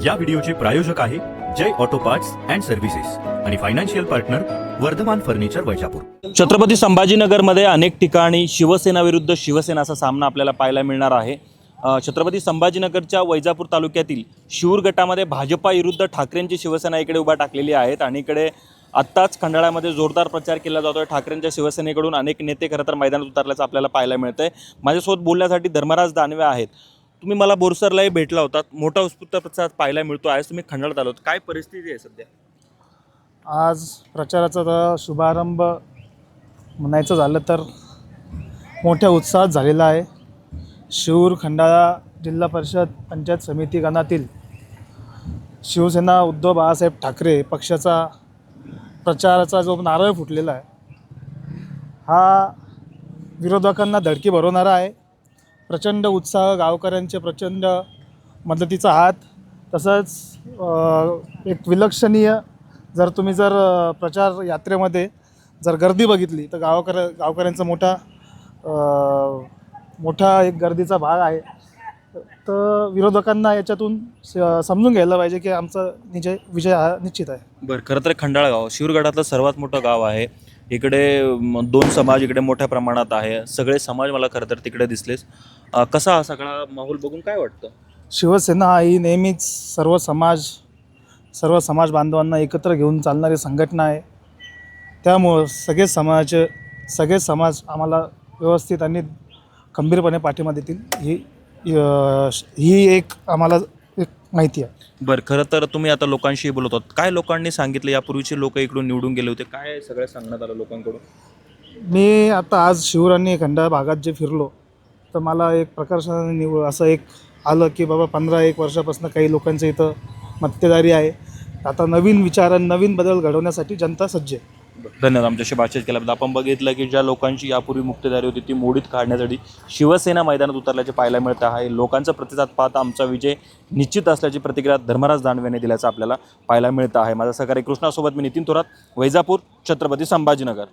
या व्हिडिओचे प्रायोजक आहे जय ऑटो पार्ट्स अँड सर्व्हिसेस आणि financial partner Vardhman furniture Vaijapur. Chhatrapati संभाजीनगरमध्ये अनेक ठिकाणी शिवसेना विरुद्ध शिवसेना असा सामना आपल्याला पाहायला मिळणार आहे। छत्रपती संभाजीनगरच्या वैजापूर तालुक्यातील शिऊर गटामध्ये भाजपा विरुद्ध ठाकरेंची शिवसेना इकडे उभा टाकलेली आहेत आणि इकडे आत्ताच खंडाळ्यामध्ये जोरदार प्रचार केला जातोय। ठाकरेंच्या शिवसेनेकडून अनेक नेते खरं तर मैदानात उतरल्याचं आपल्याला पाहायला मिळतंय। माझ्यासोबत बोलण्यासाठी धर्मराज दानवे आहेत। तुम्ही मला बोरसरलाही भेटला होतात, मोठा उत्स्फूर्त प्रतिसाद पाहायला मिळतो आहे। तुम्ही खंडाळ्यात आलात, काय परिस्थिती आहे सध्या? आज प्रचाराचा शुभारंभ म्हणायचं झालं तर मोठ्या उत्साहात झालेला आहे। शिऊर खंडाळा जिल्हा परिषद पंचायत समिती गणातील शिवसेना उद्धव बाळासाहेब ठाकरे पक्षाचा प्रचाराचा जो नारळ फुटलेला आहे हा विरोधकांना धडकी भरवणारा आहे। प्रचंड उत्साह, गावकऱ्यांचे प्रचंड मदतीचा हात, तसंच एक विलक्षणीय जर तुम्ही प्रचार यात्रेमध्ये जर गर्दी बघितली तर गावकऱ्यांचा मोठा एक गर्दीचा भाग आहे। तर विरोधकांना याच्यातून समजून घ्यायला पाहिजे की आमचा विजय हा निश्चित आहे। बरं, खरं तर खंडाळा गाव शिऊरगडातलं सर्वात मोठं गाव आहे। इकडे दोन समाज इकडे मोठ्या प्रमाणात आहे, सगळे समाज मला खरं तर तिकडे दिसलेच। कसा हा सगळा माहोल बघून काय वाटतं? शिवसेना ही नेहमीच सर्व समाज बांधवांना एकत्र घेऊन चालणारी संघटना आहे। त्यामुळं सगळे समाज आम्हाला व्यवस्थित आणि खंबीरपणे पाठिंबा देतील ही एक आम्हाला एक माहिती आहे। बरं, खरं तर तुम्ही आता लोकांशी बोलत आहात, काय लोकांनी सांगितलं? यापूर्वीचे लोक इकडून निवडून गेले होते, काय सगळं सांगण्यात आलं लोकांकडून? मी आता आज शिऊर आणि खंडाळा भागात जे फिरलो तर मला एक प्रकर्षाने असं एक आलं की बाबा 15-1 वर्षापासून काही लोकांचं इथं मक्तेदारी आहे। आता नवीन विचार, नवीन बदल घडवण्यासाठी जनता सज्ज आहे। धन्यवाद आमच्याशी बातचीत केल्याबद्दल। आपण बघितलं की ज्या लोकांची यापूर्वी मुक्तेदारी होती ती मोडीत काढण्यासाठी शिवसेना मैदानात उतरल्याचे पाहायला मिळत आहे। लोकांचा प्रतिसाद पाहता आमचा विजय निश्चित असल्याची प्रतिक्रिया धर्मराज दानवेने दिल्याचं आपल्याला पाहायला मिळतं आहे। माझा सहकारी कृष्णासोबत मी नितीन थोरात, वैजापूर, छत्रपती संभाजीनगर।